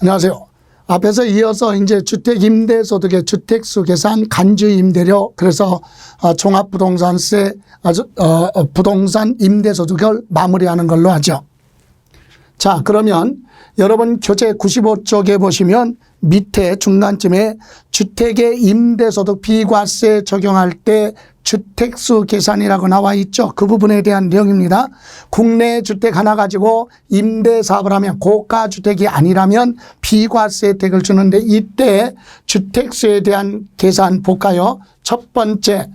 안녕하세요. 앞에서 이어서 이제 주택임대소득의 주택수 계산, 간주임대료, 그래서 종합부동산세, 부동산 임대소득을 마무리하는 걸로 하죠. 자, 그러면 여러분 교재 95쪽에 보시면 밑에 중간쯤에 주택의 임대소득 비과세 적용할 때 주택수 계산이라고 나와 있죠. 그 부분에 대한 내용입니다. 국내 주택 하나 가지고 임대사업을 하면 고가주택이 아니라면 비과세 혜택을 주는데 이때 주택수에 대한 계산 볼까요? 첫 번째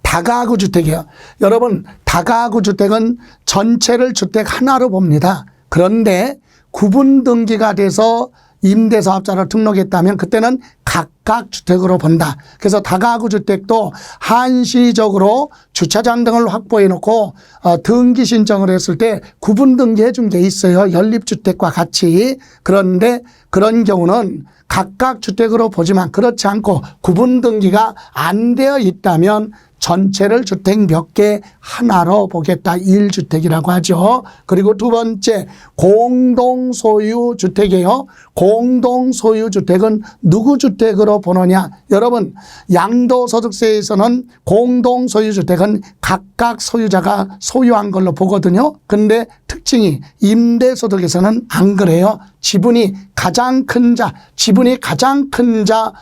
다가구 주택이에요. 여러분, 다가구 주택은 전체를 주택 하나로 봅니다. 그런데 구분 등기가 돼서 임대사업자로 등록했다면 그때는 각각 주택으로 본다. 그래서 다가구 주택도 한시적으로 주차장 등을 확보해 놓고 등기 신청을 했을 때 구분 등기해 준 게 있어요. 연립주택과 같이. 그런데 그런 경우는 각각 주택으로 보지만 그렇지 않고 구분 등기가 안 되어 있다면 전체를 주택 몇 개 하나로 보겠다. 1주택이라고 하죠. 그리고 두 번째 공동소유주택이에요. 공동소유주택은 누구 주택으로 보느냐. 여러분, 양도소득세에서는 공동소유주택은 각각 소유자가 소유한 걸로 보거든요. 근데 특징이 임대소득에서는 안 그래요. 지분이 가장 큰 자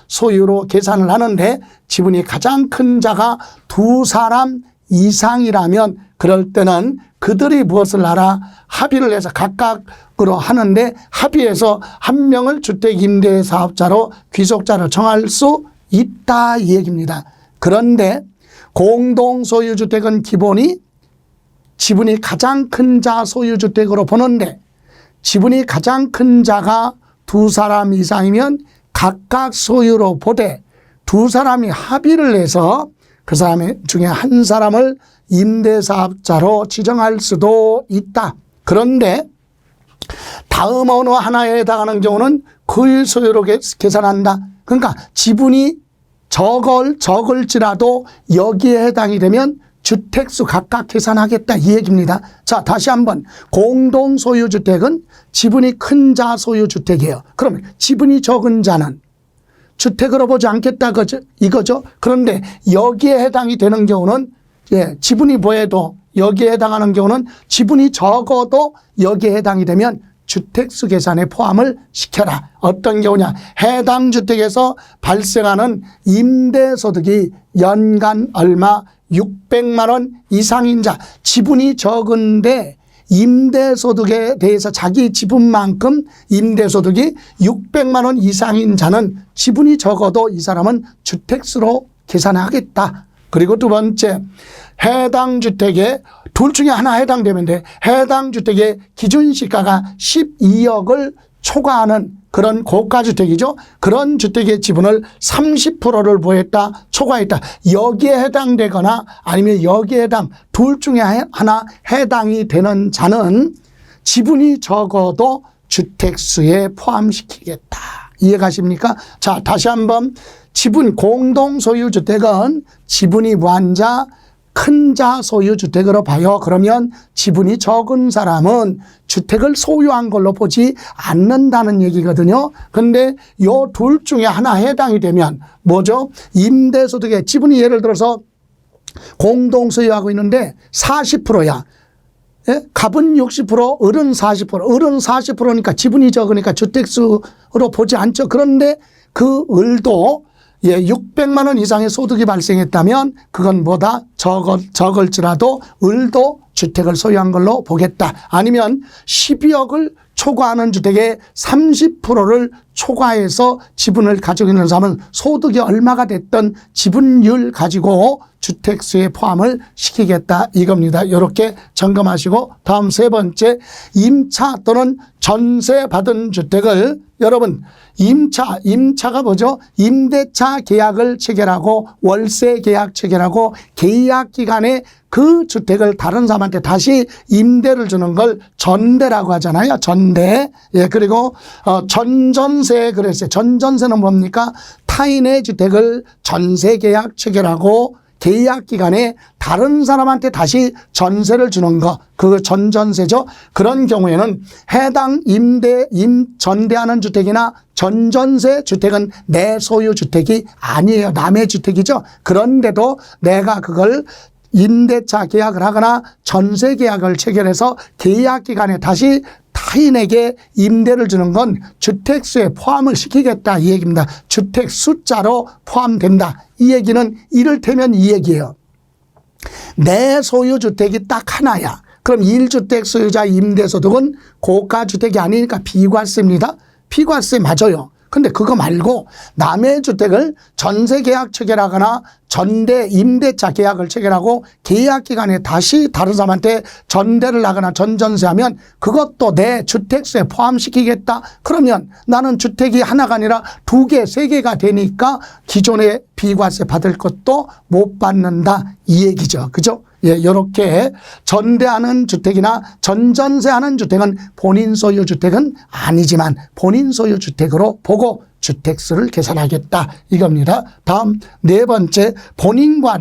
소유로 계산을 하는데 지분이 가장 큰 자가 두 사람 이상이라면 그럴 때는 그들이 무엇을 하라? 합의를 해서 각각으로 하는데 합의해서 한 명을 주택임대사업자로 귀속자로 정할 수 있다 이 얘기입니다. 그런데 공동소유주택은 기본이 지분이 가장 큰 자 소유주택으로 보는데 지분이 가장 큰 자가 두 사람 이상이면 각각 소유로 보되 두 사람이 합의를 해서 그 사람 중에 한 사람을 임대사업자로 지정할 수도 있다. 그런데 다음 어느 하나에 해당하는 경우는 그 소유로 계산한다. 그러니까 지분이 적을지라도 여기에 해당이 되면 주택수 각각 계산하겠다 이 얘기입니다. 자, 다시 한번 공동소유주택은 지분이 큰 자 소유주택이에요. 그러면 지분이 적은 자는 주택으로 보지 않겠다 이거죠. 그런데 여기에 해당이 되는 경우는 지분이 뭐해도 여기에 해당하는 경우는 지분이 적어도 여기에 해당이 되면 주택수 계산에 포함을 시켜라. 어떤 경우냐. 해당 주택에서 발생하는 임대소득이 연간 얼마 600만 원 이상인 자, 지분이 적은데 임대소득에 대해서 자기 지분만큼 임대소득이 600만 원 이상인 자는 지분이 적어도 이 사람은 주택수로 계산하겠다. 그리고 두 번째, 해당 주택에 둘 중에 하나 해당되면 돼. 해당 주택의 기준 시가가 12억을 초과하는 그런 고가주택이죠. 그런 주택의 지분을 30%를 보였다, 초과했다. 여기에 해당되거나 아니면 여기에 해당 둘 중에 하나 해당이 되는 자는 지분이 적어도 주택수에 포함시키겠다. 이해가십니까? 자, 다시 한번 지분 공동소유주택은 지분이 무한자 큰 자 소유주택으로 봐요. 그러면 지분이 적은 사람은 주택을 소유한 걸로 보지 않는다는 얘기거든요. 그런데 요 둘 중에 하나 해당이 되면 뭐죠? 임대소득의 지분이 예를 들어서 공동소유하고 있는데 40%야. 예? 갑은 60%, 을은 40%. 을은 40%니까 지분이 적으니까 주택수로 보지 않죠. 그런데 그 을도 600만 원 이상의 소득이 발생했다면 그건 뭐다? 적을지라도 을도 주택을 소유한 걸로 보겠다. 아니면 12억을 초과하는 주택의 30%를 초과해서 지분을 가지고 있는 사람은 소득이 얼마가 됐던 지분율 가지고 주택수에 포함을 시키겠다 이겁니다. 이렇게 점검하시고 다음 세 번째, 임차 또는 전세 받은 주택을 여러분 임차가 뭐죠? 임대차 계약을 체결하고 월세 계약 체결하고 계약 기간에 그 주택을 다른 사람한테 다시 임대를 주는 걸 전대라고 하잖아요. 전대. 예, 그리고 전전세 그랬어요. 전전세는 뭡니까? 타인의 주택을 전세 계약 체결하고 계약 기간에 다른 사람한테 다시 전세를 주는 거, 그 전전세죠. 그런 경우에는 해당 전대하는 주택이나 전전세 주택은 내 소유 주택이 아니에요. 남의 주택이죠. 그런데도 내가 그걸 임대차 계약을 하거나 전세 계약을 체결해서 계약 기간에 다시 타인에게 임대를 주는 건 주택수에 포함을 시키겠다 이 얘기입니다. 주택 숫자로 포함된다. 이 얘기는 이를테면 이 얘기예요. 내 소유 주택이 딱 하나야. 그럼 1주택 소유자 임대소득은 고가주택이 아니니까 비과세입니다. 비과세 맞아요. 근데 그거 말고 남의 주택을 전세 계약 체결하거나 전대 임대차 계약을 체결하고 계약 기간에 다시 다른 사람한테 전대를 하거나 전전세하면 그것도 내 주택수에 포함시키겠다. 그러면 나는 주택이 하나가 아니라 2개, 3개가 되니까 기존에 비과세 받을 것도 못 받는다 이 얘기죠. 그죠? 예, 이렇게 전대하는 주택이나 전전세하는 주택은 본인 소유 주택은 아니지만 본인 소유 주택으로 보고 주택수를 계산하겠다 이겁니다. 다음 4번째, 본인과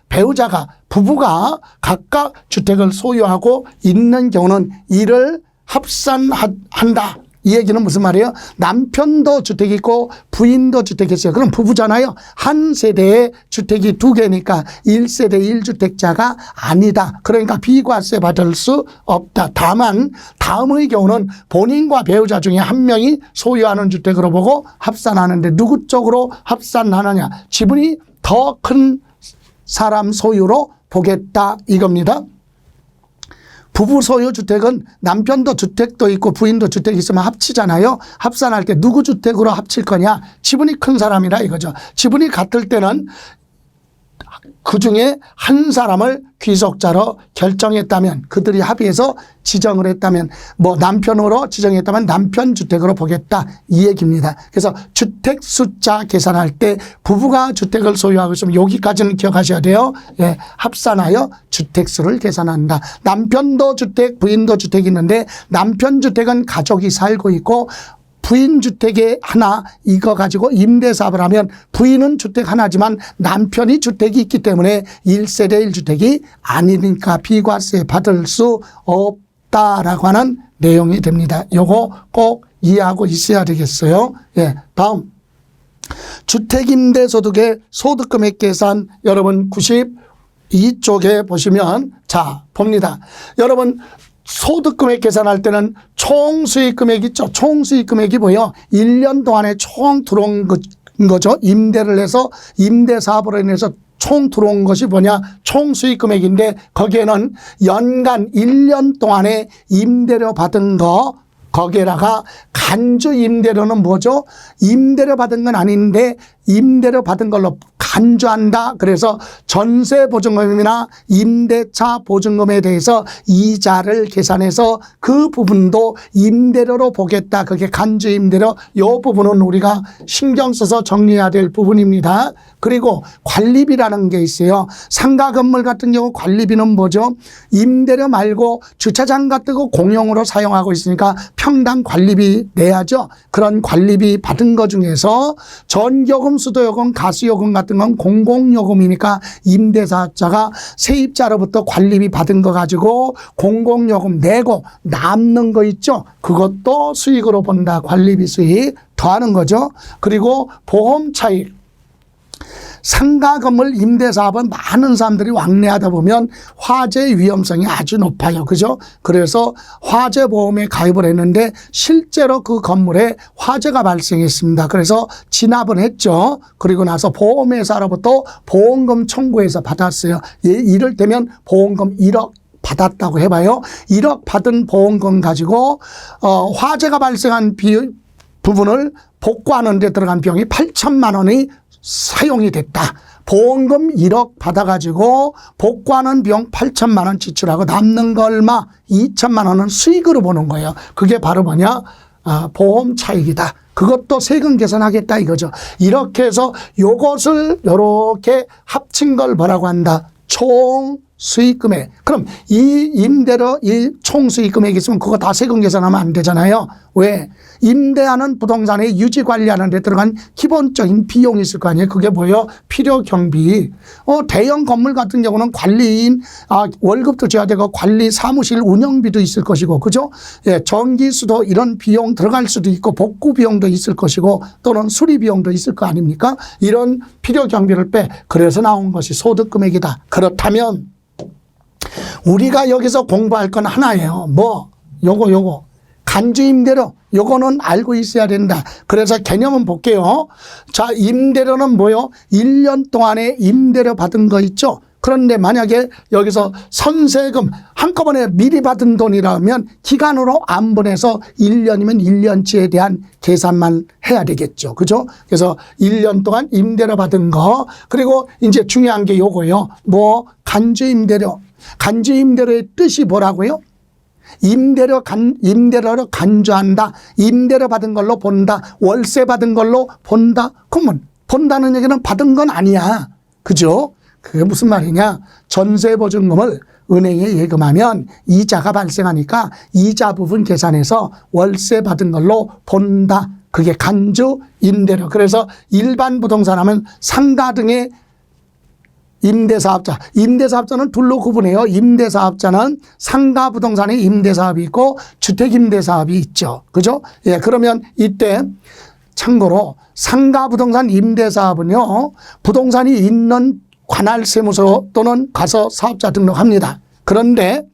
배우자가 부부가 각각 주택을 소유하고 있는 경우는 이를 합산한다. 이 얘기는 무슨 말이에요? 남편도 주택이 있고 부인도 주택이 있어요. 그럼 부부잖아요. 한 세대에 주택이 2개니까 1세대 1주택자가 아니다. 그러니까 비과세 받을 수 없다. 다만 다음의 경우는 본인과 배우자 중에 한 명이 소유하는 주택으로 보고 합산하는데 누구 쪽으로 합산하느냐. 지분이 더 큰 사람 소유로 보겠다 이겁니다. 부부 소유 주택은 남편도 주택도 있고 부인도 주택이 있으면 합치잖아요. 합산할 때 누구 주택으로 합칠 거냐. 지분이 큰 사람이라 이거죠. 지분이 같을 때는 그중에 한 사람을 귀속자로 결정했다면 그들이 합의해서 지정을 했다면 뭐 남편으로 지정했다면 남편 주택으로 보겠다 이 얘기입니다. 그래서 주택 숫자 계산할 때 부부가 주택을 소유하고 있으면 여기까지는 기억하셔야 돼요. 예, 합산하여 주택수를 계산한다. 남편도 주택 부인도 주택이 있는데 남편 주택은 가족이 살고 있고 부인 주택에 하나 이거 가지고 임대사업을 하면 부인은 주택 하나지만 남편이 주택이 있기 때문에 1세대 1주택이 아니니까 비과세 받을 수 없다라고 하는 내용이 됩니다. 요거 꼭 이해하고 있어야 되겠어요. 예, 다음 주택임대소득의 소득금액 계산 여러분 92쪽에 보시면 자 봅니다. 여러분 소득금액 계산할 때는 총수익금액 있죠. 총수익금액이 뭐예요? 1년 동안에 총 들어온 거죠. 임대를 해서 임대사업으로 인해서 총 들어온 것이 뭐냐? 총수익금액인데 거기에는 연간 1년 동안에 임대료 받은 거 거기에다가 간주 임대료는 뭐죠? 임대료 받은 건 아닌데 임대료 받은 걸로 간주한다. 그래서 전세 보증금이나 임대차 보증금에 대해서 이자를 계산해서 그 부분도 임대료로 보겠다. 그게 간주 임대료. 이 부분은 우리가 신경 써서 정리해야 될 부분입니다. 그리고 관리비라는 게 있어요. 상가 건물 같은 경우 관리비는 뭐죠? 임대료 말고 주차장 같은 거 공용으로 사용하고 있으니까 평당 관리비 내야죠. 그런 관리비 받은 거 중에서 전기요금, 수도요금, 가스요금 같은 건 공공요금이니까 임대사업자가 세입자로부터 관리비 받은 거 가지고 공공요금 내고 남는 거 있죠. 그것도 수익으로 본다. 관리비 수익 더하는 거죠. 그리고 보험 차익. 상가 건물 임대사업은 많은 사람들이 왕래하다 보면 화재 위험성이 아주 높아요. 그죠? 그래서 화재보험에 가입을 했는데 실제로 그 건물에 화재가 발생했습니다. 그래서 진압을 했죠. 그리고 나서 보험회사로부터 보험금 청구해서 받았어요. 이를테면 보험금 1억 받았다고 해봐요. 1억 받은 보험금 가지고 화재가 발생한 부분을 복구하는 데 들어간 비용이 8천만 원이 사용이 됐다. 보험금 1억 받아가지고 복구하는 비용 8천만 원 지출하고 남는 거 얼마? 2천만 원은 수익으로 보는 거예요. 그게 바로 뭐냐? 보험 차익이다. 그것도 세금 계산하겠다 이거죠. 이렇게 해서 요것을 이렇게 합친 걸 뭐라고 한다? 총 수익금액. 그럼 이 임대료 이 총 수익금액이 있으면 그거 다 세금 계산하면 안 되잖아요. 왜? 임대하는 부동산의 유지 관리하는 데 들어간 기본적인 비용이 있을 거 아니에요. 그게 뭐예요? 필요 경비. 대형 건물 같은 경우는 관리인 월급도 줘야 되고 관리 사무실 운영비도 있을 것이고, 그죠? 예, 전기수도 이런 비용 들어갈 수도 있고 복구 비용도 있을 것이고 또는 수리 비용도 있을 거 아닙니까? 이런 필요 경비를 빼. 그래서 나온 것이 소득 금액이다. 그렇다면 우리가 여기서 공부할 건 하나예요. 뭐? 요거. 간주 임대료. 요거는 알고 있어야 된다. 그래서 개념은 볼게요. 자, 임대료는 뭐요? 1년 동안에 임대료 받은 거 있죠? 그런데 만약에 여기서 선세금 한꺼번에 미리 받은 돈이라면 기간으로 안 보내서 1년이면 1년치에 대한 계산만 해야 되겠죠. 그죠? 그래서 1년 동안 임대료 받은 거. 그리고 이제 중요한 게 요거요. 뭐? 간주 임대료. 간주 임대료의 뜻이 뭐라고요? 임대료를 간주한다. 임대료 받은 걸로 본다. 월세 받은 걸로 본다. 그러면 본다는 얘기는 받은 건 아니야. 그죠? 그게 무슨 말이냐? 전세보증금을 은행에 예금하면 이자가 발생하니까 이자 부분 계산해서 월세 받은 걸로 본다. 그게 간주 임대료. 그래서 일반 부동산 하면 상가 등의 임대사업자. 임대사업자는 둘로 구분해요. 임대사업자는 상가 부동산의 임대사업이 있고 주택임대사업이 있죠. 그죠? 예, 그러면 이때 참고로 상가 부동산 임대사업은요, 부동산이 있는 관할세무서 또는 가서 사업자 등록합니다. 그런데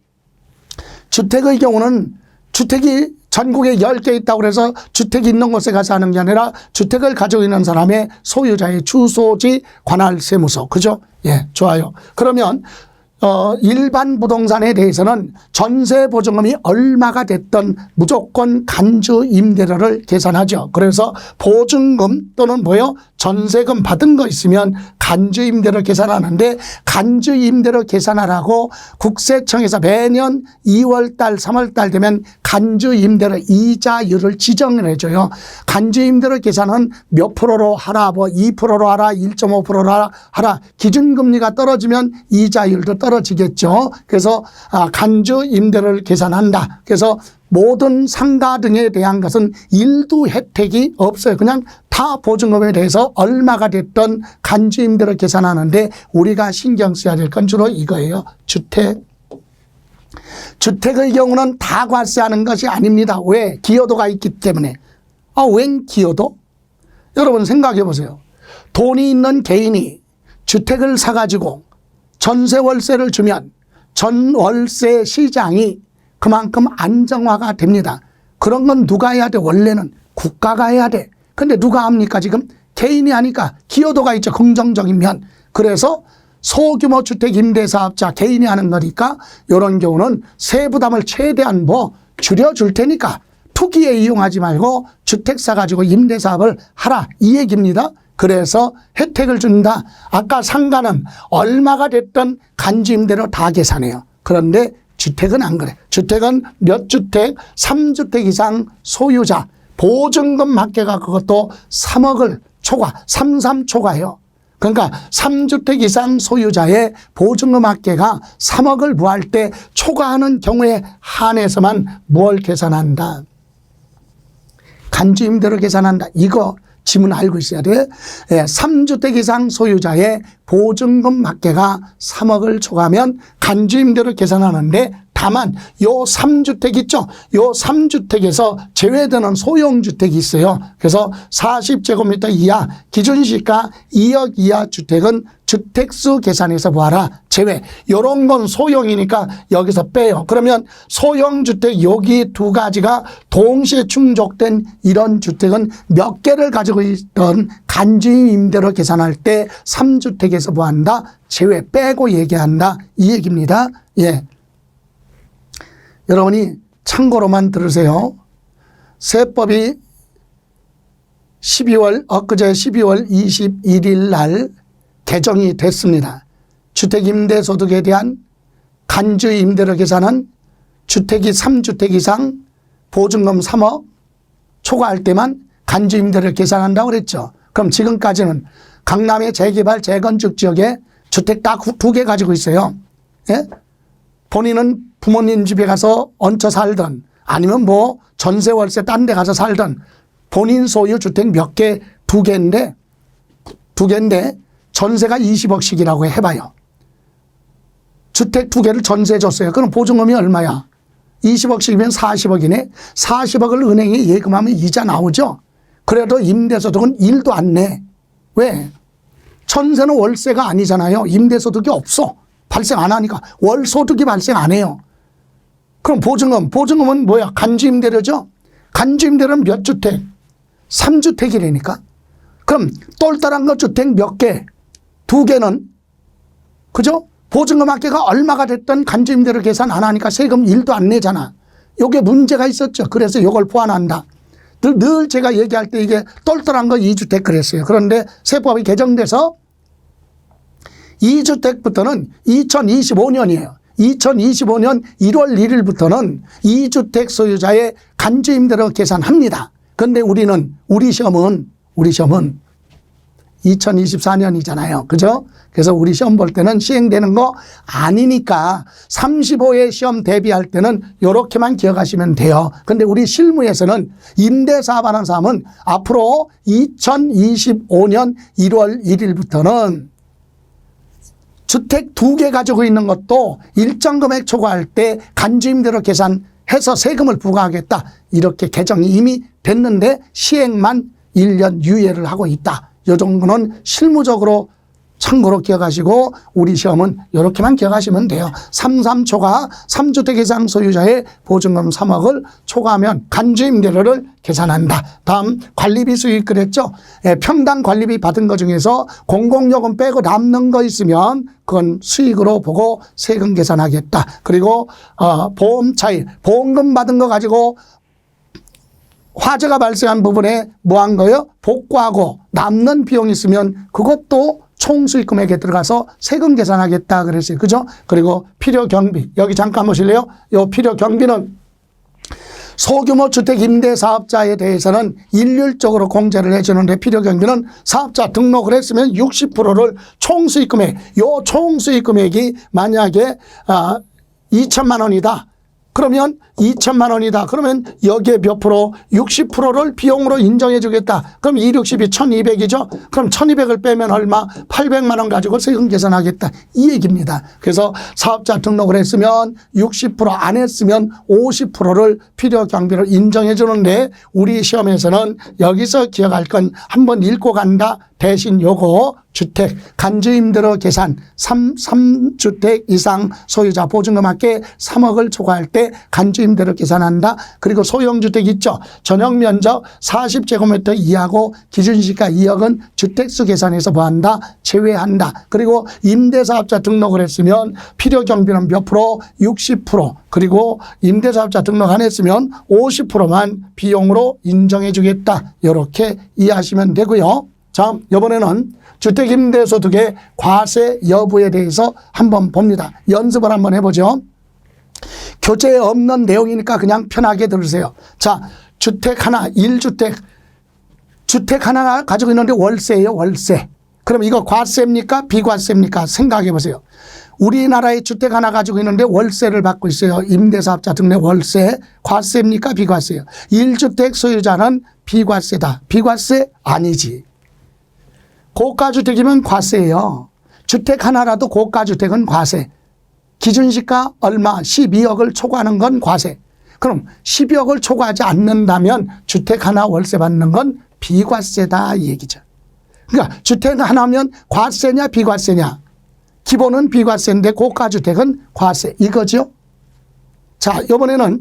주택의 경우는 주택이 전국에 10개 있다고 해서 주택이 있는 곳에 가서 하는 게 아니라 주택을 가지고 있는 사람의 소유자의 주소지 관할세무서. 그죠? 예, 좋아요. 그러면 일반 부동산에 대해서는 전세보증금이 얼마가 됐던 무조건 간주 임대료를 계산하죠. 그래서 보증금 또는 뭐요? 전세금 받은 거 있으면 간주 임대료 계산하는데, 간주 임대료 계산하라고 국세청에서 매년 2월 달, 3월 달 되면 간주 임대료 이자율을 지정을 해줘요. 간주 임대료 계산은 몇 프로로 하라, 뭐 2%로 하라, 1.5%로 하라. 기준금리가 떨어지면 이자율도 떨어지겠죠. 그래서 간주 임대료를 계산한다. 그래서 모든 상가 등에 대한 것은 일도 혜택이 없어요. 그냥 다 보증금에 대해서 얼마가 됐던 간주 임대료 계산하는데 우리가 신경 써야 될 건 주로 이거예요. 주택. 주택의 경우는 다 과세하는 것이 아닙니다. 왜? 기여도가 있기 때문에. 웬 기여도? 여러분 생각해 보세요. 돈이 있는 개인이 주택을 사가지고 전세 월세를 주면 전월세 시장이 그만큼 안정화가 됩니다. 그런 건 누가 해야 돼? 원래는 국가가 해야 돼. 근데 누가 합니까? 지금 개인이 하니까 기여도가 있죠. 긍정적인 면. 그래서 소규모 주택 임대사업자 개인이 하는 거니까 이런 경우는 세부담을 최대한 줄여줄 테니까 투기에 이용하지 말고 주택 사가지고 임대사업을 하라, 이 얘기입니다. 그래서 혜택을 준다. 아까 상가는 얼마가 됐던 간주 임대료 다 계산해요. 그런데 주택은 안 그래. 주택은 몇 주택, 3주택 이상 소유자, 보증금 합계가 그것도 3억을 초과, 33초과해요. 그러니까 3주택 이상 소유자의 보증금 합계가 3억을 부할 때 초과하는 경우에 한해서만 뭘 계산한다? 간주 임대료 계산한다. 이거 지문 알고 있어야 돼. 3주택 이상 소유자의 보증금 합계가 3억을 초과하면 간주 임대료 계산하는데, 다만 요 3주택 있죠. 요 3주택에서 제외되는 소형주택이 있어요. 그래서 40제곱미터 이하 기준시가 2억 이하 주택은 주택수 계산해서 보아라. 제외. 요런 건 소형이니까 여기서 빼요. 그러면 소형주택 여기 두 가지가 동시에 충족된 이런 주택은 몇 개를 가지고 있던 간주 임대료 계산할 때 3주택에서 보한다. 제외 빼고 얘기한다. 이 얘기입니다. 예. 여러분이 참고로만 들으세요. 세법이 엊그제 12월 21일 날 개정이 됐습니다. 주택임대소득에 대한 간주 임대료 계산은 주택이 3주택 이상 보증금 3억 초과할 때만 간주 임대료 계산한다고 그랬죠. 그럼 지금까지는 강남의 재개발 재건축 지역에 주택 딱 2개 가지고 있어요. 예? 본인은 부모님 집에 가서 얹혀 살던 아니면 전세 월세 딴 데 가서 살던 본인 소유 주택 몇 개, 두 개인데 전세가 20억씩이라고 해봐요. 주택 두 개를 전세 줬어요. 그럼 보증금이 얼마야? 20억씩이면 40억이네. 40억을 은행에 예금하면 이자 나오죠. 그래도 임대소득은 1도 안 내. 왜? 전세는 월세가 아니잖아요. 임대소득이 없어. 발생 안 하니까. 월소득이 발생 안 해요. 그럼 보증금은 뭐야? 간주임대료죠. 간주임대료는 몇 주택? 3주택이라니까. 그럼 똘똘한 거 주택 몇 개? 두 개는, 그죠? 보증금 합계가 얼마가 됐던 간주임대료 계산 안 하니까 세금 1도 안 내잖아. 요게 문제가 있었죠. 그래서 요걸 보완한다. 늘 제가 얘기할 때 이게 똘똘한 거 2주택 그랬어요. 그런데 세법이 개정돼서 2주택부터는 2025년이에요. 2025년 1월 1일부터는 2주택 소유자의 간주임대로 계산합니다. 그런데 우리 시험은 2024년이잖아요. 그죠? 그래서 우리 시험 볼 때는 시행되는 거 아니니까 35회 시험 대비할 때는 이렇게만 기억하시면 돼요. 근데 우리 실무에서는 임대사업 하는 사람은 앞으로 2025년 1월 1일부터는 주택 두 개 가지고 있는 것도 일정 금액 초과할 때 간주임대로 계산해서 세금을 부과하겠다. 이렇게 개정이 이미 됐는데 시행만 1년 유예를 하고 있다. 이 정도는 실무적으로 참고로 기억하시고 우리 시험은 이렇게만 기억하시면 돼요. 33초과 3주택 이상 소유자의 보증금 3억을 초과하면 간주임대료를 계산한다. 다음 관리비 수익 그랬죠. 평당 관리비 받은 것 중에서 공공요금 빼고 남는 거 있으면 그건 수익으로 보고 세금 계산하겠다. 그리고 보험 차익, 보험금 받은 거 가지고 화재가 발생한 부분에 뭐 한 거예요? 복구하고 남는 비용이 있으면 그것도 총수익 금액에 들어가서 세금 계산하겠다 그랬어요. 그죠? 그리고 필요 경비. 여기 잠깐 보실래요? 요 필요 경비는 소규모 주택 임대 사업자에 대해서는 일률적으로 공제를 해주는데 필요 경비는 사업자 등록을 했으면 60%를 총수익 금액, 요 총수익 금액이 만약에 2천만 원이다. 그러면 2천만 원이다. 그러면 여기에 몇 프로? 60%를 비용으로 인정해 주겠다. 그럼 260이 1200이죠. 그럼 1200을 빼면 얼마? 800만 원 가지고 세금 계산하겠다. 이 얘기입니다. 그래서 사업자 등록을 했으면 60% 안 했으면 50%를 필요 경비를 인정해 주는데 우리 시험에서는 여기서 기억할 건 한번 읽고 간다. 대신 요거 주택 간주임대료 계산 3주택 이상 소유자 보증금 합계 3억을 초과할 때 간주임대료 계산한다. 그리고 소형주택 있죠. 전용 면적 40제곱미터 이하고 기준시가 2억은 주택수 계산해서 뭐한다? 제외한다. 그리고 임대사업자 등록을 했으면 필요 경비는 몇 프로? 60%. 그리고 임대사업자 등록 안 했으면 50%만 비용으로 인정해 주겠다. 이렇게 이해하시면 되고요. 자, 이번에는 주택임대소득의 과세 여부에 대해서 한번 봅니다. 연습을 한번 해보죠. 교재에 없는 내용이니까 그냥 편하게 들으세요. 자, 주택 하나, 1주택. 주택 하나 가지고 있는데 월세예요, 월세. 그럼 이거 과세입니까? 비과세입니까? 생각해 보세요. 우리나라에 주택 하나 가지고 있는데 월세를 받고 있어요. 임대사업자 등록 월세. 과세입니까? 비과세예요. 1주택 소유자는 비과세다. 비과세? 아니지. 고가주택이면 과세예요. 주택 하나라도 고가주택은 과세. 기준시가 얼마? 12억을 초과하는 건 과세. 그럼 12억을 초과하지 않는다면 주택 하나 월세 받는 건 비과세다 이 얘기죠. 그러니까 주택 하나면 과세냐 비과세냐. 기본은 비과세인데 고가주택은 과세 이거죠. 자, 이번에는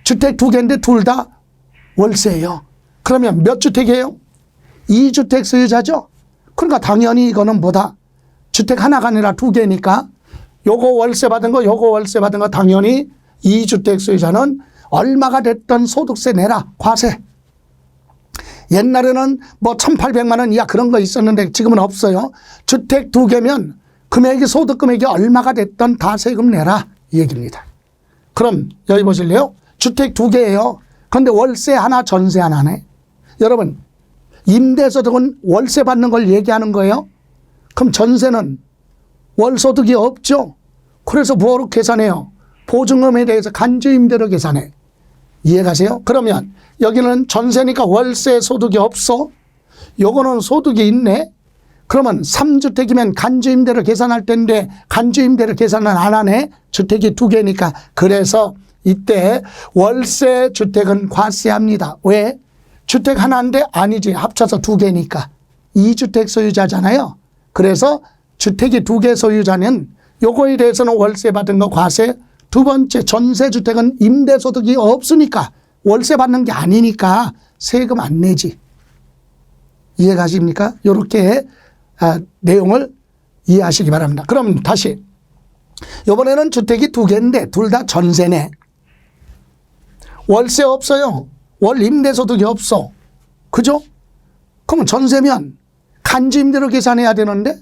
주택 두 개인데 둘 다 월세예요. 그러면 몇 주택이에요? 2주택 소유자죠. 그러니까 당연히 이거는 뭐다? 주택 하나가 아니라 두 개니까 요거 월세 받은 거 요거 월세 받은 거 당연히 2주택 소유자는 얼마가 됐던 소득세 내라. 과세. 옛날에는 뭐 1,800만 원 이하 그런 거 있었는데 지금은 없어요. 주택 두 개면 금액이 소득 금액이 얼마가 됐던 다 세금 내라 이 얘기입니다. 그럼 여기 보실래요? 주택 두 개예요. 그런데 월세 하나 전세 하나네. 여러분 임대소득은 월세 받는 걸 얘기하는 거예요. 그럼 전세는 월소득이 없죠. 그래서 뭐로 계산해요? 보증금에 대해서 간주임대로 계산해. 이해가세요? 그러면 여기는 전세니까 월세 소득이 없어. 요거는 소득이 있네. 그러면 3주택이면 간주임대를 계산할 텐데 간주임대를 계산은 안 하네. 주택이 2개니까. 그래서 이때 월세 주택은 과세합니다. 왜? 주택 하나인데 아니지. 합쳐서 2개니까. 2주택 소유자잖아요. 그래서 주택이 2개 소유자는 요거에 대해서는 월세 받은 거 과세. 두 번째, 전세주택은 임대소득이 없으니까 월세 받는 게 아니니까 세금 안 내지. 이해가십니까? 이렇게 내용을 이해하시기 바랍니다. 그럼 다시 이번에는 주택이 2개인데 둘 다 전세네. 월세 없어요. 월 임대소득이 없어. 그죠? 그러면 전세면 간주임대로 계산해야 되는데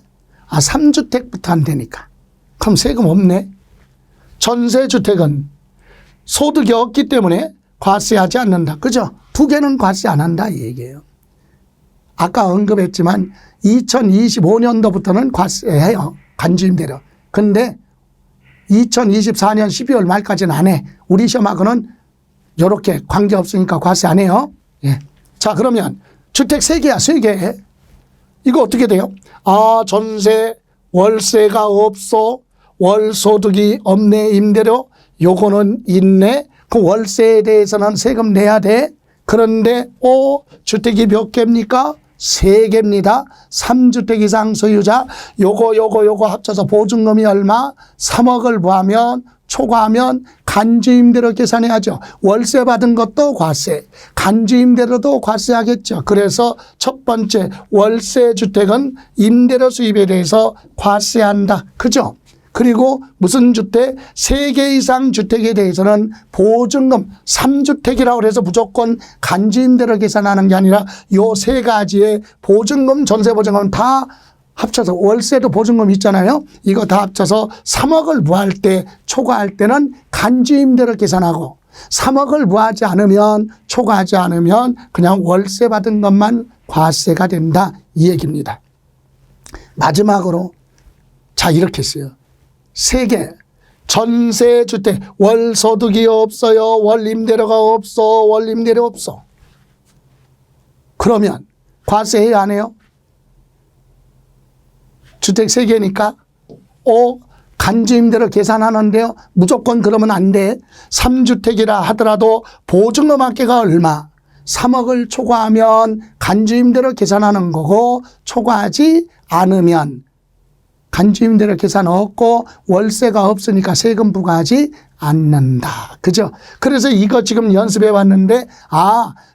3주택부터 안 되니까. 그럼 세금 없네. 전세주택은 소득이 없기 때문에 과세하지 않는다. 그죠? 2개는 과세 안 한다 이 얘기예요. 아까 언급했지만 2025년도부터는 과세해요. 간주임대로. 근데 2024년 12월 말까지는 안 해. 우리 시험하고는 이렇게 관계없으니까 과세 안 해요. 예. 자, 그러면 주택 3개야, 3개. 이거 어떻게 돼요? 전세, 월세가 없어. 월소득이 없네, 임대료. 요거는 있네. 그 월세에 대해서는 세금 내야 돼. 그런데 주택이 몇 개입니까? 3개입니다. 3주택 이상 소유자 요거 합쳐서 보증금이 얼마? 3억을 부하면 초과하면 간주임대로 계산해야죠. 월세 받은 것도 과세, 간주임대로도 과세하겠죠. 그래서 첫 번째 월세 주택은 임대료 수입에 대해서 과세한다. 그죠? 그리고 무슨 주택? 3개 이상 주택에 대해서는 보증금 3주택이라고 해서 무조건 간주임대로 계산하는 게 아니라 요 3가지의 보증금, 전세보증금 다 합쳐서 월세도 보증금 있잖아요. 이거 다 합쳐서 3억을 부할 때 초과할 때는 간주임대로 계산하고 3억을 부하지 않으면 초과하지 않으면 그냥 월세 받은 것만 과세가 된다 이 얘기입니다. 마지막으로 자 이렇게 써요. 3개 전세주택 월소득이 없어요. 월임대료가 없어. 월임대료 없어. 그러면 과세해야 안 해요? 주택 3개니까 간주임대로 계산하는데요. 무조건 그러면 안 돼. 3주택이라 하더라도 보증금 합계가 얼마? 3억을 초과하면 간주임대로 계산하는 거고 초과하지 않으면 간주임대로 계산 없고 월세가 없으니까 세금 부과하지 않는다. 그죠? 그래서 이거 지금 연습해 왔는데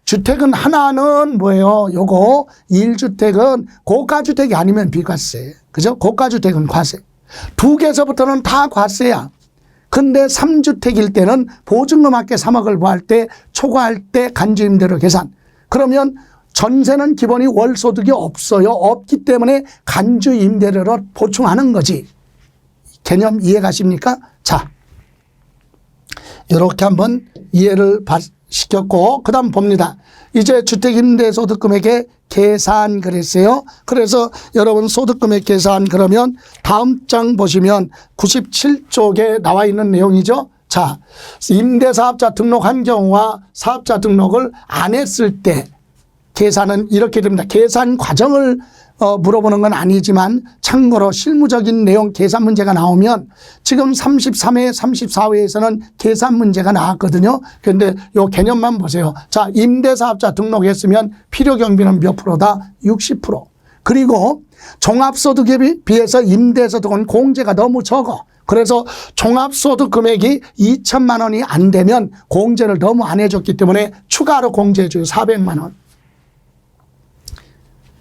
주택은 하나는 뭐예요? 요거 1주택은 고가주택이 아니면 비과세. 그죠? 고가주택은 과세. 2개서부터는 다 과세야. 근데 3주택일 때는 보증금 합계 3억을 부할 때 초과할 때 간주임대로 계산. 그러면 전세는 기본이 월소득이 없어요. 없기 때문에 간주임대료로 보충하는 거지. 개념 이해가십니까? 자, 이렇게 한번 이해를 시켰고 그 다음 봅니다. 이제 주택임대소득금액의 계산 그랬어요. 그래서 여러분 소득금액 계산 그러면 다음 장 보시면 97쪽에 나와 있는 내용이죠. 자, 임대사업자 등록한 경우와 사업자 등록을 안 했을 때 계산은 이렇게 됩니다. 계산 과정을 물어보는 건 아니지만 참고로 실무적인 내용 계산 문제가 나오면 지금 33회, 34회에서는 계산 문제가 나왔거든요. 그런데 이 개념만 보세요. 자, 임대사업자 등록했으면 필요경비는 몇 프로다? 60%. 그리고 종합소득에 비해서 임대소득은 공제가 너무 적어. 그래서 종합소득 금액이 2천만 원이 안 되면 공제를 너무 안 해줬기 때문에 추가로 공제해줘요. 400만 원.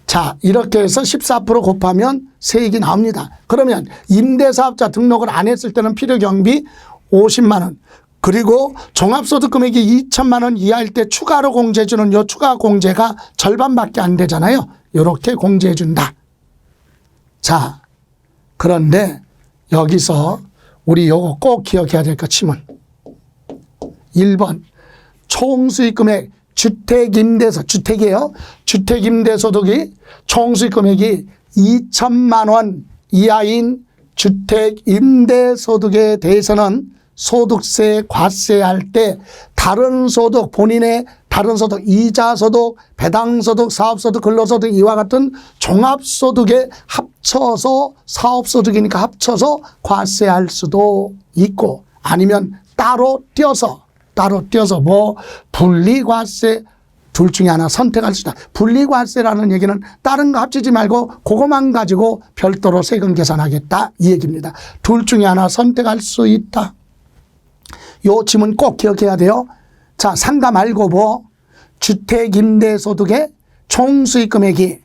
자, 이렇게 해서 14% 곱하면 세액이 나옵니다. 그러면 임대사업자 등록을 안 했을 때는 필요경비 50만 원. 그리고 종합소득 금액이 2천만 원 이하일 때 추가로 공제해주는 요 추가 공제가 절반밖에 안 되잖아요. 이렇게 공제해준다. 자, 그런데 여기서 우리 요거 꼭 기억해야 될 것 치면 1번 총수익금액 주택이에요. 주택임대소득이 총수익금액이 2천만 원 이하인 주택임대소득에 대해서는 소득세 과세할 때 다른 소득, 본인의 다른 소득, 이자 소득, 배당 소득, 사업 소득, 근로 소득 이와 같은 종합 소득에 합쳐서 사업 소득이니까 합쳐서 과세할 수도 있고, 아니면 따로 떼어서 뭐 분리과세 둘 중에 하나 선택할 수 있다. 분리과세라는 얘기는 다른 거 합치지 말고 그것만 가지고 별도로 세금 계산하겠다 이 얘기입니다. 둘 중에 하나 선택할 수 있다. 요 지문 꼭 기억해야 돼요. 자, 상가 말고 뭐 주택임대소득의 총수익 금액이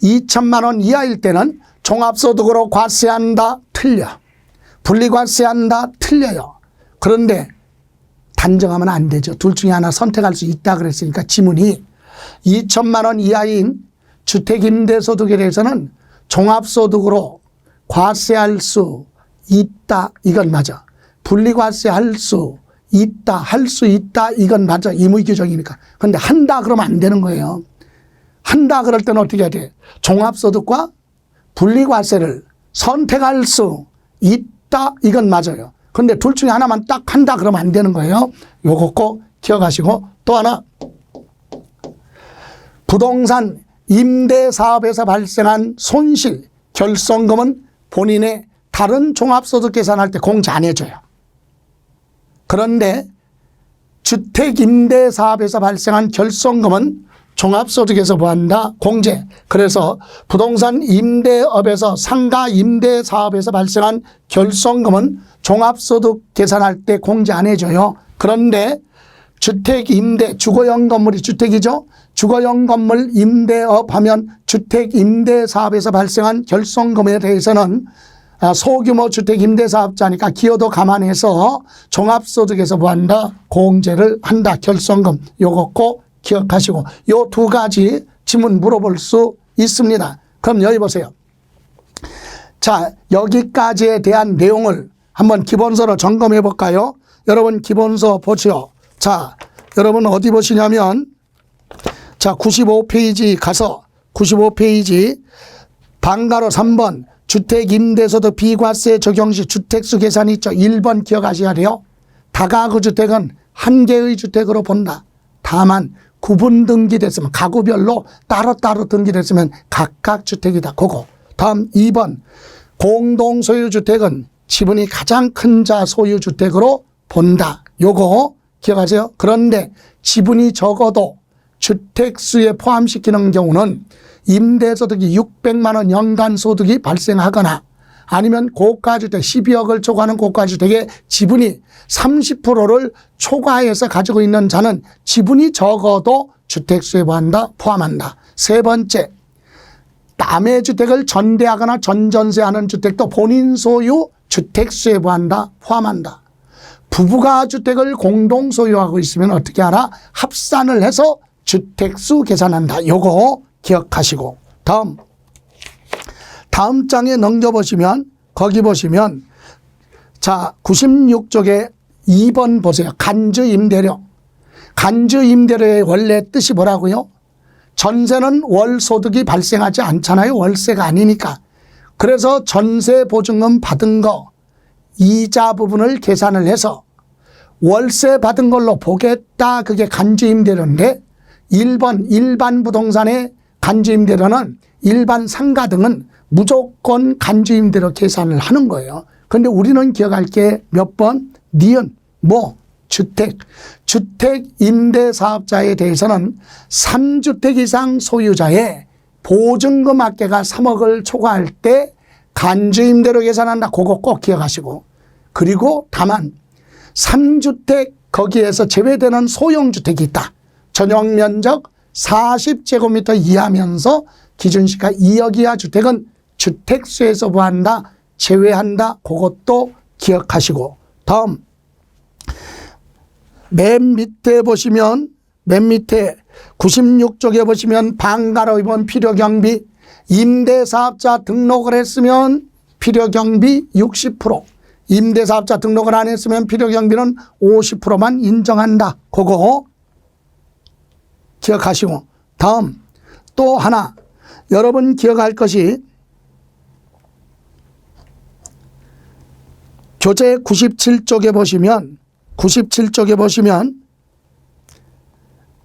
2천만 원 이하일 때는 종합소득으로 과세한다 틀려. 분리과세한다 틀려요. 그런데 단정하면 안 되죠. 둘 중에 하나 선택할 수 있다 그랬으니까 지문이 2천만 원 이하인 주택임대소득에 대해서는 종합소득으로 과세할 수 있다. 이건 맞아. 분리과세할 수 있다. 이건 맞아. 의무규정이니까. 그런데 한다 그러면 안 되는 거예요. 한다 그럴 때는 어떻게 해야 돼? 종합소득과 분리과세를 선택할 수 있다. 이건 맞아요. 그런데 둘 중에 하나만 딱 한다 그러면 안 되는 거예요. 요거 꼭 기억하시고, 또 하나, 부동산 임대사업에서 발생한 손실 결손금은 본인의 다른 종합소득 계산할 때 공제 안 해줘요. 그런데 주택임대사업에서 발생한 결손금은 종합소득에서 뭐한다? 공제. 그래서 부동산 임대업에서 상가 임대사업에서 발생한 결손금은 종합소득 계산할 때 공제 안 해줘요. 그런데 주택임대, 주거용 건물이 주택이죠. 주거용 건물 임대업 하면 주택임대사업에서 발생한 결손금에 대해서는 소규모 주택임대사업자니까 기여도 감안해서 종합소득에서 뭐한다? 공제를 한다. 결손금. 요거 꼭 기억하시고, 요 두 가지 질문 물어볼 수 있습니다. 그럼 여기 보세요. 자, 여기까지에 대한 내용을 한번 기본서로 점검해 볼까요? 여러분 기본서 보시오. 자, 여러분 어디 보시냐면, 자, 95페이지 가서 95페이지 방가로 3번 주택임대소득 비과세 적용 시 주택수 계산이 있죠. 1번 기억하셔야 돼요. 다가구 주택은 한 개의 주택으로 본다. 다만 구분 등기됐으면, 가구별로 따로따로 등기됐으면 각각 주택이다. 그거. 다음 2번 공동소유주택은 지분이 가장 큰 자 소유주택으로 본다. 요거 기억하세요. 그런데 지분이 적어도 주택수에 포함시키는 경우는 임대소득이 600만 원 연간 소득이 발생하거나, 아니면 고가주택 12억을 초과하는 고가주택의 지분이 30%를 초과해서 가지고 있는 자는 지분이 적어도 주택수에 포함한다. 세 번째, 남의 주택을 전대하거나 전전세하는 주택도 본인 소유 주택수에 포함한다. 부부가 주택을 공동 소유하고 있으면 어떻게 하라? 합산을 해서 주택수 계산한다. 요거 기억하시고, 다음 장에 넘겨보시면, 거기 보시면, 자, 96쪽에 2번 보세요. 간주임대료. 간주임대료의 원래 뜻이 뭐라고요? 전세는 월소득이 발생하지 않잖아요. 월세가 아니니까. 그래서 전세보증금 받은 거, 이자 부분을 계산을 해서 월세 받은 걸로 보겠다. 그게 간주임대료인데, 1번 일반 부동산의 간주임대료는 일반 상가 등은 무조건 간주임대로 계산을 하는 거예요. 그런데 우리는 기억할 게 몇 번? 니은, 주택. 주택임대사업자에 대해서는 3주택 이상 소유자의 보증금 합계가 3억을 초과할 때 간주임대로 계산한다. 그거 꼭 기억하시고. 그리고 다만 3주택 거기에서 제외되는 소형주택이 있다. 전용 면적 40제곱미터 이하면서 기준시가 2억 이하 주택은 주택수에서 뭐한다? 제외한다. 그것도 기억하시고. 다음 맨 밑에 보시면, 맨 밑에 96쪽에 보시면 방가로 입은 필요경비, 임대사업자 등록을 했으면 필요경비 60%, 임대사업자 등록을 안 했으면 필요경비는 50%만 인정한다. 그거 기억하시고. 다음 또 하나 여러분 기억할 것이, 교재 97쪽에 보시면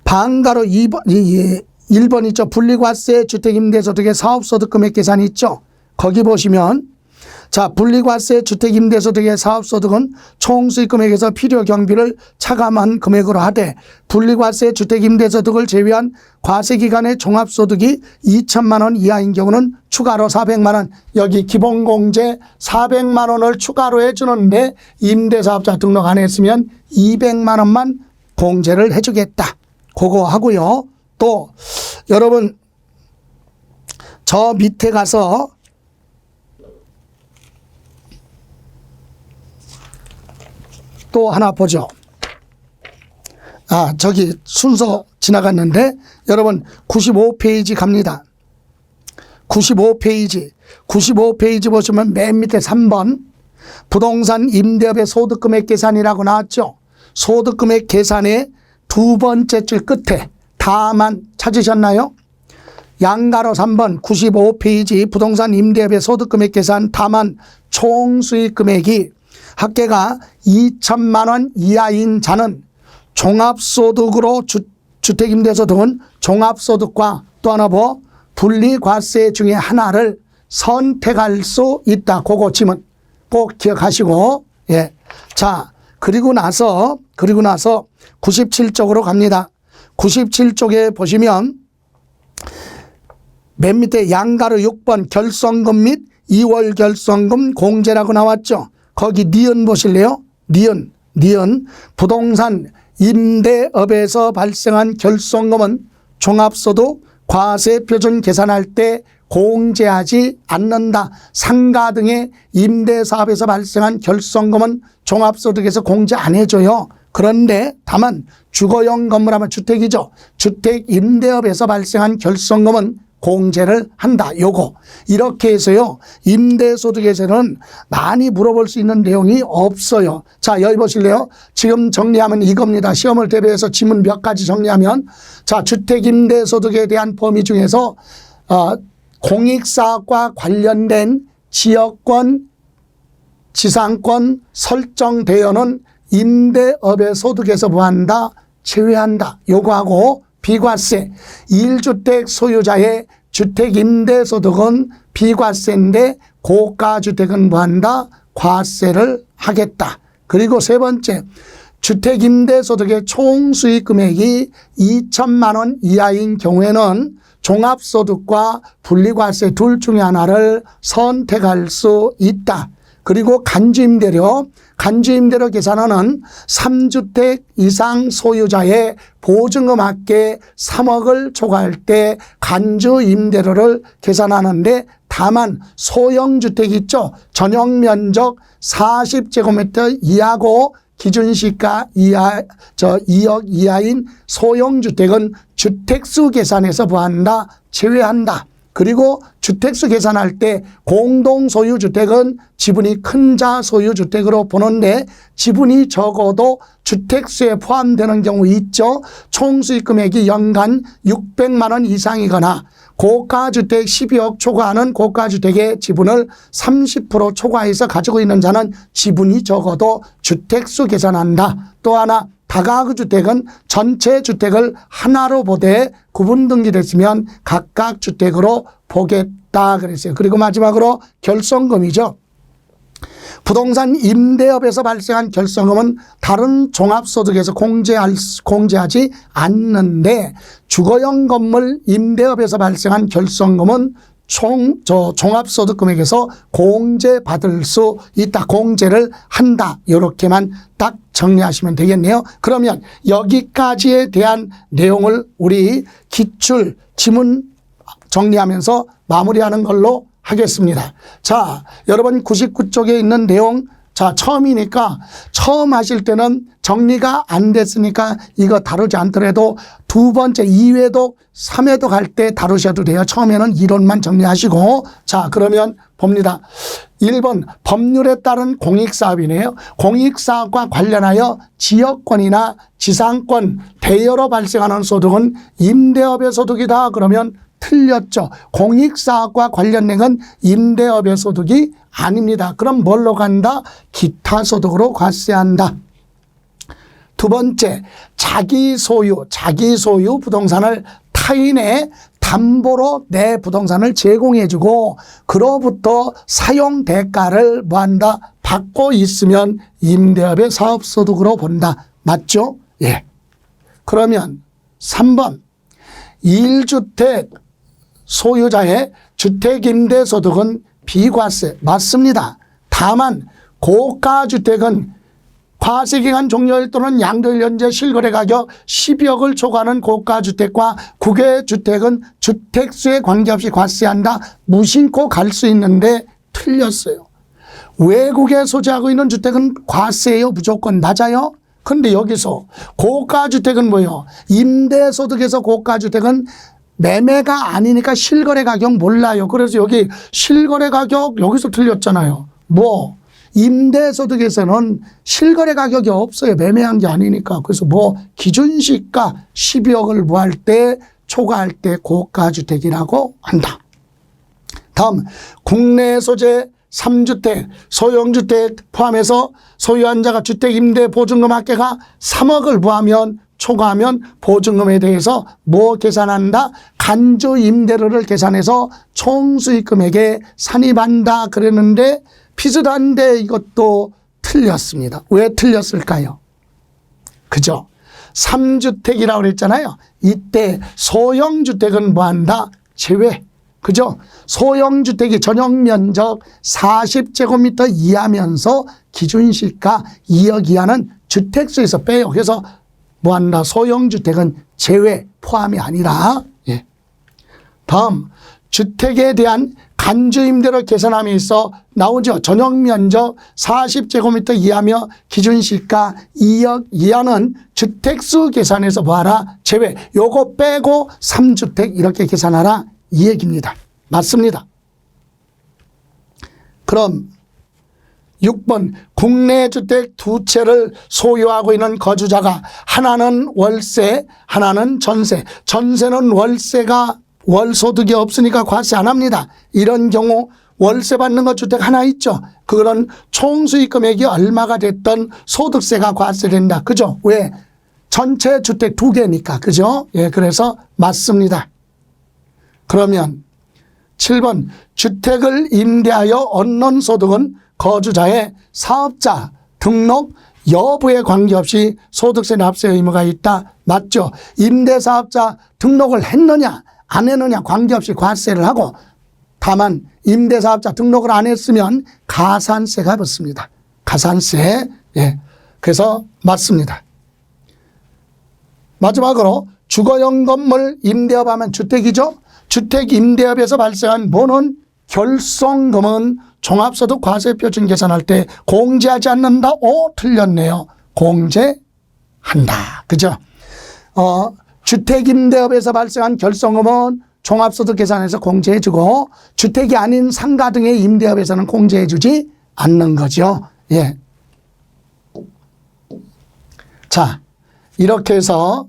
방가로 1번 있죠. 분리과세 주택임대소득의 사업소득금액 계산이 있죠. 거기 보시면 자, 분리과세 주택임대소득의 사업소득은 총수익금액에서 필요경비를 차감한 금액으로 하되 분리과세 주택임대소득을 제외한 과세기간의 종합소득이 2천만 원 이하인 경우는 추가로 400만 원, 여기 기본공제 400만 원을 추가로 해주는데 임대사업자 등록 안 했으면 200만 원만 공제를 해주겠다. 그거 하고요. 또 여러분 저 밑에 가서 또 하나 보죠. 저기 순서 지나갔는데 여러분 95페이지 갑니다. 95페이지 보시면 맨 밑에 3번 부동산 임대업의 소득금액 계산이라고 나왔죠. 소득금액 계산의 두 번째 줄 끝에 다만 찾으셨나요? 양가로 3번 95페이지 부동산 임대업의 소득금액 계산 다만 총수익금액이 합계가 2천만 원 이하인 자는 종합소득으로 주택임대소득은 종합소득과 또 하나 분리과세 중에 하나를 선택할 수 있다. 그거 지문 꼭 기억하시고 예. 자, 그리고 나서 97쪽으로 갑니다. 97쪽에 보시면 맨 밑에 양가로 6번 결성금 및 2월 결성금 공제라고 나왔죠. 거기 니은 보실래요? 니은 부동산 임대업에서 발생한 결성금은 종합소득 과세 표준 계산할 때 공제하지 않는다. 상가 등의 임대사업에서 발생한 결성금은 종합소득에서 공제 안 해줘요. 그런데 다만 주거용 건물하면 주택이죠. 주택 임대업에서 발생한 결성금은 공제를 한다. 요거 이렇게 해서요. 임대소득에서는 많이 물어볼 수 있는 내용이 없어요. 자, 여기 보실래요? 지금 정리하면 이겁니다. 시험을 대비해서 지문 몇 가지 정리하면 자, 주택임대소득에 대한 범위 중에서 공익사업과 관련된 지역권, 지상권 설정되어는 임대업의 소득에서 뭐한다? 제외한다. 요거하고 비과세 1주택 소유자의 주택임대소득은 비과세인데 고가주택은 뭐한다? 과세를 하겠다. 그리고 세 번째 주택임대소득의 총수익금액이 2천만 원 이하인 경우에는 종합소득과 분리과세 둘 중에 하나를 선택할 수 있다. 그리고 간주임대료 계산하는 3주택 이상 소유자의 보증금 합계 3억을 초과할 때 간주임대료를 계산하는데 다만 소형주택 있죠. 전용면적 40제곱미터 이하고 기준시가 2억 이하인 소형주택은 주택수 계산에서 뭐한다? 제외한다. 그리고 주택수 계산할 때 공동소유주택은 지분이 큰 자 소유주택으로 보는데 지분이 적어도 주택수에 포함되는 경우 있죠. 총수익금액이 연간 600만 원 이상이거나 고가주택 12억 초과하는 고가주택의 지분을 30% 초과해서 가지고 있는 자는 지분이 적어도 주택수 계산한다. 또 하나 다가구주택은 전체 주택을 하나로 보되 구분 등기됐으면 각각 주택으로 보겠다 그랬어요. 그리고 마지막으로 결성금이죠. 부동산 임대업에서 발생한 결성금은 다른 종합소득에서 공제하지 않는데 주거용 건물 임대업에서 발생한 결성금은 종합소득금액에서 공제받을 수 있다. 공제를 한다. 이렇게만 딱 정리하시면 되겠네요. 그러면 여기까지에 대한 내용을 우리 기출 지문 정리하면서 마무리하는 걸로 하겠습니다. 자, 여러분 99쪽에 있는 내용 자, 처음이니까 처음 하실 때는 정리가 안 됐으니까 이거 다루지 않더라도 두 번째 2회독 3회독 할 때 다루셔도 돼요. 처음에는 이론만 정리하시고 자, 그러면 봅니다. 1번 법률에 따른 공익사업이네요. 공익사업과 관련하여 지역권이나 지상권 대여로 발생하는 소득은 임대업의 소득이다. 그러면 틀렸죠. 공익사업과 관련된 건 임대업의 소득이 아닙니다. 그럼 뭘로 간다? 기타 소득으로 과세한다. 두 번째, 자기 소유 부동산을 타인의 담보로 내 부동산을 제공해주고 그로부터 사용 대가를 뭐한다? 받고 있으면 임대업의 사업소득으로 본다. 맞죠? 예. 그러면 3번 1주택 소유자의 주택임대소득은 비과세 맞습니다. 다만 고가주택은 과세기간 종료일 또는 양도일 현재 실거래 가격 12억을 초과하는 고가주택과 국외주택은 주택수에 관계없이 과세한다. 무심코 갈 수 있는데 틀렸어요. 외국에 소재하고 있는 주택은 과세예요. 무조건 맞아요. 그런데 여기서 고가주택은 뭐예요? 임대소득에서 고가주택은 매매가 아니니까 실거래 가격 몰라요. 그래서 여기 실거래 가격 여기서 틀렸잖아요. 뭐 임대소득에서는 실거래 가격이 없어요. 매매한 게 아니니까. 그래서 뭐 기준시가 12억을 뭐 할 때 초과할 때 고가주택이라고 한다. 다음 국내 소재 3주택 소형주택 포함해서 소유한 자가 주택임대 보증금 합계가 3억을 부하면 초과하면 보증금에 대해서 뭐 계산한다? 간주임대료를 계산해서 총수익금액에 산입한다 그랬는데 비슷한데 이것도 틀렸습니다. 왜 틀렸을까요? 그죠? 3주택이라고 그랬잖아요. 이때 소형주택은 뭐한다? 제외. 그죠? 소형주택이 전용면적 40제곱미터 이하면서 기준시가 2억 이하는 주택수에서 빼요. 그래서 뭐한다? 소형주택은 제외 포함이 아니라. 예. 다음 주택에 대한 간주임대료 계산함에 있어 나오죠. 전용면적 40제곱미터 이하며 기준시가 2억 이하는 주택수 계산해서 뭐하라? 제외. 요거 빼고 3주택 이렇게 계산하라. 이 얘기입니다. 맞습니다. 그럼 6번 국내 주택 두 채를 소유하고 있는 거주자가 하나는 월세 하나는 전세. 전세는 월세가 월소득이 없으니까 과세 안 합니다. 이런 경우 월세 받는 거 주택 하나 있죠. 그거는 총수익 금액이 얼마가 됐던 소득세가 과세된다. 그죠? 왜? 전체 주택 두 개니까. 그죠? 예, 그래서 맞습니다. 그러면 7번 주택을 임대하여 얻는 소득은 거주자의 사업자 등록 여부에 관계없이 소득세 납세 의무가 있다. 맞죠? 임대사업자 등록을 했느냐 안 했느냐 관계없이 과세를 하고 다만 임대사업자 등록을 안 했으면 가산세가 붙습니다. 가산세. 예. 그래서 맞습니다. 마지막으로 주거용 건물 임대업하면 주택이죠. 주택 임대업에서 발생한 뭐는 결손금은 종합소득과세표준 계산할 때 공제하지 않는다. 오, 틀렸네요. 공제한다. 그죠? 주택 임대업에서 발생한 결손금은 종합소득 계산해서 공제해주고 주택이 아닌 상가 등의 임대업에서는 공제해주지 않는 거죠. 예. 자, 이렇게 해서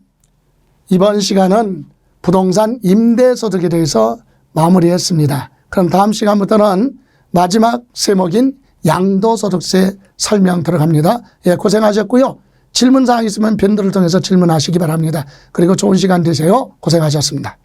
이번 시간은 부동산 임대소득에 대해서 마무리했습니다. 그럼 다음 시간부터는 마지막 세목인 양도소득세 설명 들어갑니다. 예, 고생하셨고요. 질문사항 있으면 밴드를 통해서 질문하시기 바랍니다. 그리고 좋은 시간 되세요. 고생하셨습니다.